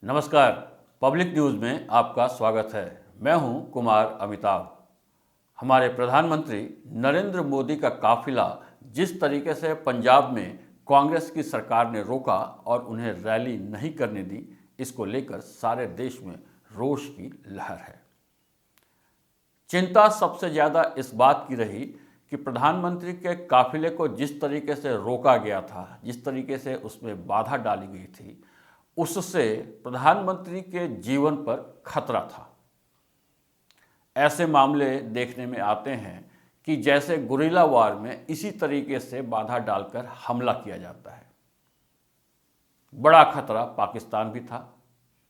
नमस्कार। Public news में आपका स्वागत है। मैं हूं कुमार अमिताभ। हमारे प्रधानमंत्री नरेंद्र मोदी का काफिला जिस तरीके से पंजाब में कांग्रेस की सरकार ने रोका और उन्हें रैली नहीं करने दी, इसको लेकर सारे देश में रोष की लहर है। चिंता सबसे ज़्यादा इस बात की रही कि प्रधानमंत्री के काफिले को जिस तरीके से रोका गया था, जिस तरीके से उसमें बाधा डाली गई थी, उससे प्रधानमंत्री के जीवन पर खतरा था। ऐसे मामले देखने में आते हैं कि जैसे गुरिल्ला वार में इसी तरीके से बाधा डालकर हमला किया जाता है। बड़ा खतरा पाकिस्तान भी था,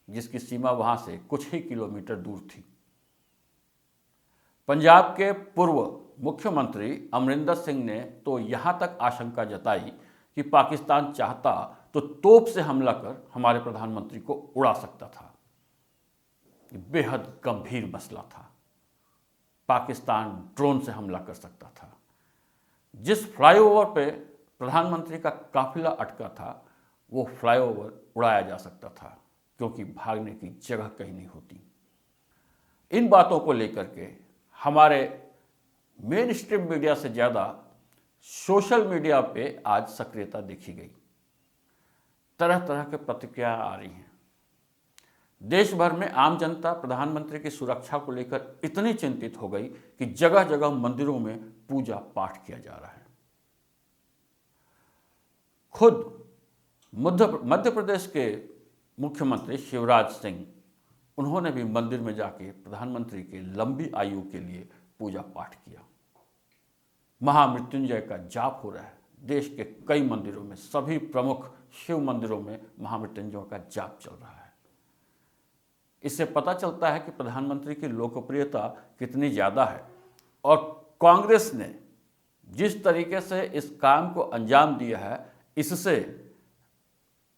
जिसकी सीमा वहां से कुछ ही किलोमीटर दूर थी। पंजाब के पूर्व मुख्यमंत्री अमरिंदर सिंह ने तो यहां तक आशंका जताई कि पाकिस्तान चाहता तो तोप से हमला कर हमारे प्रधानमंत्री को उड़ा सकता था। बेहद गंभीर मसला था। पाकिस्तान ड्रोन से हमला कर सकता था। जिस फ्लाईओवर पे प्रधानमंत्री का काफिला अटका था, वो फ्लाईओवर उड़ाया जा सकता था, क्योंकि भागने की जगह कहीं नहीं होती। इन बातों को लेकर के हमारे मेन स्ट्रीम मीडिया से ज़्यादा सोशल मीडिया पे आज सक्रियता देखी गई। तरह तरह के प्रतिक्रिया आ रही हैं। देश भर में आम जनता प्रधानमंत्री की सुरक्षा को लेकर इतनी चिंतित हो गई कि जगह जगह मंदिरों में पूजा पाठ किया जा रहा है। खुद मध्य प्रदेश के मुख्यमंत्री शिवराज सिंह, उन्होंने भी मंदिर में जाके प्रधानमंत्री के लंबी आयु के लिए पूजा पाठ किया। महामृत्युंजय का जाप हो रहा है। देश के कई मंदिरों में, सभी प्रमुख शिव मंदिरों में महामृत्युंजय का जाप चल रहा है। इससे पता चलता है कि प्रधानमंत्री की लोकप्रियता कितनी ज़्यादा है। और कांग्रेस ने जिस तरीके से इस काम को अंजाम दिया है, इससे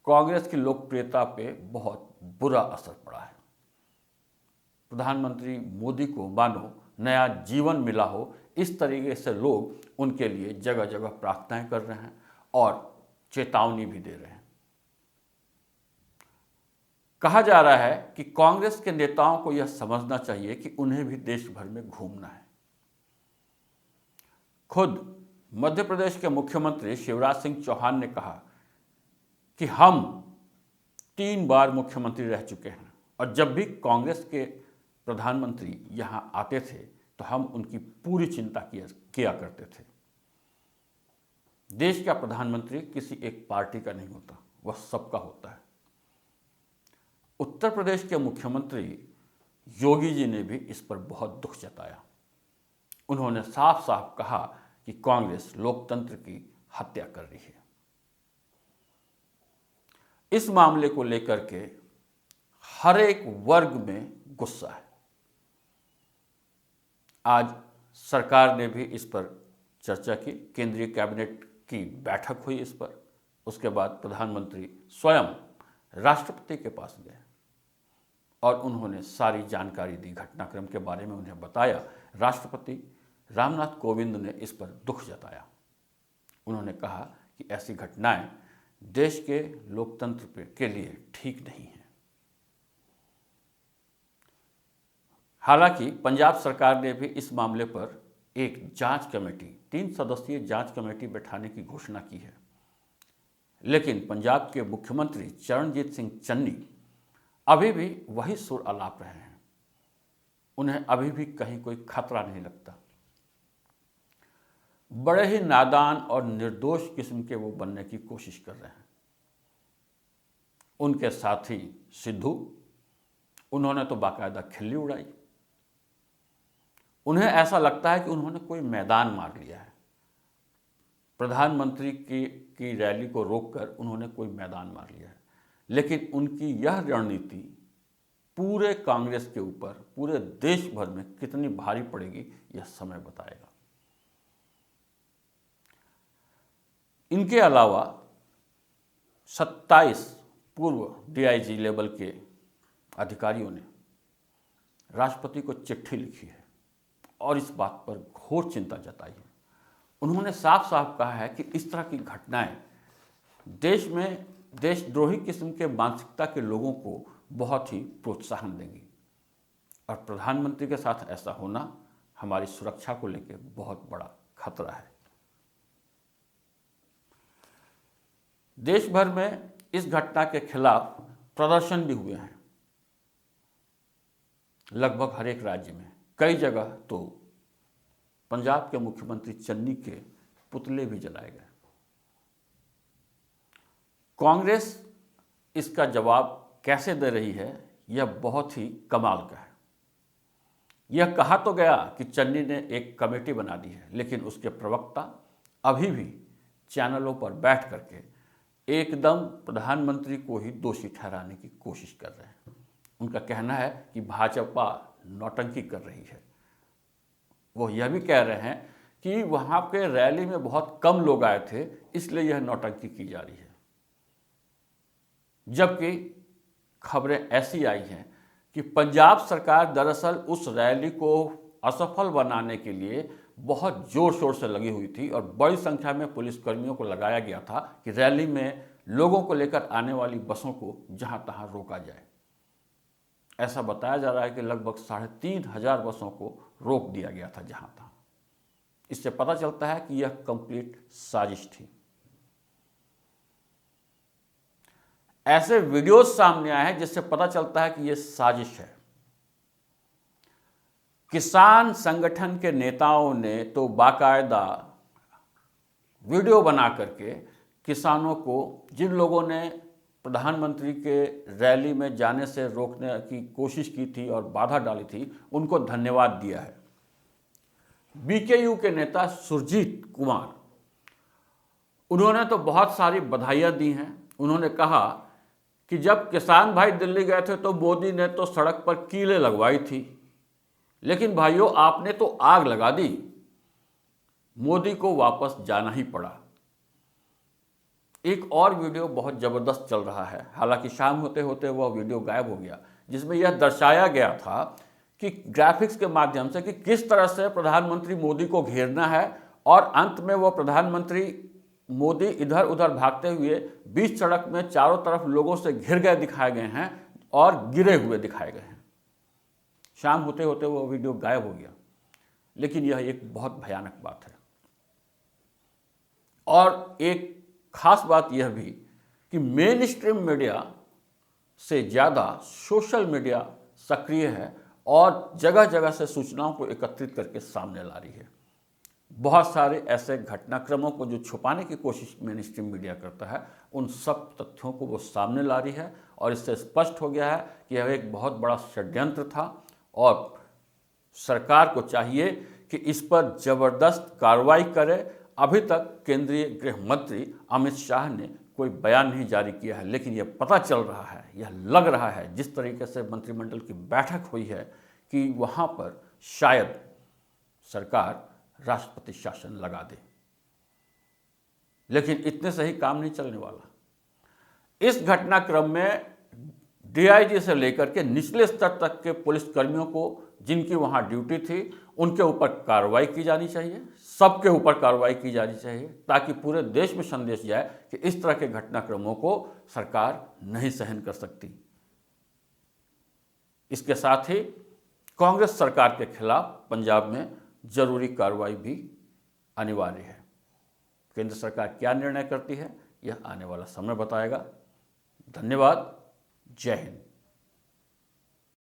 कांग्रेस की लोकप्रियता पे बहुत बुरा असर पड़ा है। प्रधानमंत्री मोदी को मानो नया जीवन मिला हो, इस तरीके से लोग उनके लिए जगह जगह प्रार्थनाएं कर रहे हैं और चेतावनी भी दे रहे हैं। कहा जा रहा है कि कांग्रेस के नेताओं को यह समझना चाहिए कि उन्हें भी देश भर में घूमना है। खुद मध्य प्रदेश के मुख्यमंत्री शिवराज सिंह चौहान ने कहा कि हम 3 बार मुख्यमंत्री रह चुके हैं और जब भी कांग्रेस के प्रधानमंत्री यहां आते थे तो हम उनकी पूरी चिंता किया करते थे। देश का प्रधानमंत्री किसी एक पार्टी का नहीं होता, वह सबका होता है। उत्तर प्रदेश के मुख्यमंत्री योगी जी ने भी इस पर बहुत दुख जताया। उन्होंने साफ साफ कहा कि कांग्रेस लोकतंत्र की हत्या कर रही है। इस मामले को लेकर के हर एक वर्ग में गुस्सा है। आज सरकार ने भी इस पर चर्चा की, केंद्रीय कैबिनेट की बैठक हुई इस पर। उसके बाद प्रधानमंत्री स्वयं राष्ट्रपति के पास गए और उन्होंने सारी जानकारी दी, घटनाक्रम के बारे में उन्हें बताया। राष्ट्रपति रामनाथ कोविंद ने इस पर दुख जताया। उन्होंने कहा कि ऐसी घटनाएं देश के लोकतंत्र के लिए ठीक नहीं है। हालांकि पंजाब सरकार ने भी इस मामले पर एक जांच कमेटी, 3 सदस्यीय जांच कमेटी बैठाने की घोषणा की है। लेकिन पंजाब के मुख्यमंत्री चरणजीत सिंह चन्नी अभी भी वही सुर अलाप रहे हैं। उन्हें अभी भी कहीं कोई खतरा नहीं लगता। बड़े ही नादान और निर्दोष किस्म के वो बनने की कोशिश कर रहे हैं। उनके साथी सिद्धू, उन्होंने तो बाकायदा खिल्ली उड़ाई। उन्हें ऐसा लगता है कि उन्होंने कोई मैदान मार लिया है। प्रधानमंत्री की रैली को रोककर उन्होंने कोई मैदान मार लिया है। लेकिन उनकी यह रणनीति पूरे कांग्रेस के ऊपर, पूरे देश भर में कितनी भारी पड़ेगी, यह समय बताएगा। इनके अलावा 27 पूर्व डीआईजी लेवल के अधिकारियों ने राष्ट्रपति को चिट्ठी लिखी है और इस बात पर घोर चिंता जताई है। उन्होंने साफ साफ कहा है कि इस तरह की घटनाएं देश में देशद्रोही किस्म के मानसिकता के लोगों को बहुत ही प्रोत्साहन देंगी। और प्रधानमंत्री के साथ ऐसा होना हमारी सुरक्षा को लेकर बहुत बड़ा खतरा है। देश भर में इस घटना के खिलाफ प्रदर्शन भी हुए हैं, लगभग हर एक राज्य में। कई जगह तो पंजाब के मुख्यमंत्री चन्नी के पुतले भी जलाए गए। कांग्रेस इसका जवाब कैसे दे रही है, यह बहुत ही कमाल का है। यह कहा तो गया कि चन्नी ने एक कमेटी बना दी है, लेकिन उसके प्रवक्ता अभी भी चैनलों पर बैठ करके एकदम प्रधानमंत्री को ही दोषी ठहराने की कोशिश कर रहे हैं। उनका कहना है कि भाजपा नौटंकी कर रही है। वो यह भी कह रहे हैं कि वहाँ पे रैली में बहुत कम लोग आए थे, इसलिए यह नौटंकी की जा रही है। जबकि खबरें ऐसी आई हैं कि पंजाब सरकार दरअसल उस रैली को असफल बनाने के लिए बहुत जोर शोर से लगी हुई थी और बड़ी संख्या में पुलिसकर्मियों को लगाया गया था कि रैली में लोगों को लेकर आने वाली बसों को जहां तहां रोका जाए। ऐसा बताया जा रहा है कि लगभग 3,500 बसों को रोक दिया गया था जहां तहां। इससे पता चलता है कि यह कंप्लीट साजिश थी। ऐसे वीडियोस सामने आए हैं जिससे पता चलता है कि यह साजिश है। किसान संगठन के नेताओं ने तो बाकायदा वीडियो बना करके किसानों को, जिन लोगों ने प्रधानमंत्री के रैली में जाने से रोकने की कोशिश की थी और बाधा डाली थी, उनको धन्यवाद दिया है। बीकेयू के नेता सुरजीत कुमार, उन्होंने तो बहुत सारी बधाइयां दी हैं। उन्होंने कहा कि जब किसान भाई दिल्ली गए थे तो मोदी ने तो सड़क पर कीलें लगवाई थी, लेकिन भाइयों आपने तो आग लगा दी, मोदी को वापस जाना ही पड़ा। एक और वीडियो बहुत जबरदस्त चल रहा है, हालांकि शाम होते होते वह वीडियो गायब हो गया, जिसमें यह दर्शाया गया था कि ग्राफिक्स के माध्यम से कि किस तरह से प्रधानमंत्री मोदी को घेरना है और अंत में वह प्रधानमंत्री मोदी इधर उधर भागते हुए बीच सड़क में चारों तरफ लोगों से घिर गए दिखाए गए हैं और गिरे हुए दिखाए गए हैं। शाम होते होते वो वीडियो गायब हो गया, लेकिन यह एक बहुत भयानक बात है। और एक खास बात यह भी कि मेन स्ट्रीम मीडिया से ज़्यादा सोशल मीडिया सक्रिय है और जगह जगह से सूचनाओं को एकत्रित करके सामने ला रही है। बहुत सारे ऐसे घटनाक्रमों को जो छुपाने की कोशिश मेन स्ट्रीम मीडिया करता है, उन सब तथ्यों को वो सामने ला रही है और इससे स्पष्ट हो गया है कि यह एक बहुत बड़ा षड्यंत्र था और सरकार को चाहिए कि इस पर जबरदस्त कार्रवाई करे। अभी तक केंद्रीय गृह मंत्री अमित शाह ने कोई बयान नहीं जारी किया है, लेकिन यह पता चल रहा है, यह लग रहा है जिस तरीके से मंत्रिमंडल की बैठक हुई है कि वहाँ पर शायद सरकार राष्ट्रपति शासन लगा दे। लेकिन इतने से ही काम नहीं चलने वाला। इस घटनाक्रम में डीआईजी से लेकर के निचले स्तर तक के पुलिसकर्मियों को, जिनकी वहां ड्यूटी थी, उनके ऊपर कार्रवाई की जानी चाहिए, सबके ऊपर कार्रवाई की जानी चाहिए, ताकि पूरे देश में संदेश जाए कि इस तरह के घटनाक्रमों को सरकार नहीं सहन कर सकती। इसके साथ ही कांग्रेस सरकार के खिलाफ पंजाब में जरूरी कार्रवाई भी अनिवार्य है। केंद्र सरकार क्या निर्णय करती है, यह आने वाला समय बताएगा। धन्यवाद। जय हिंद।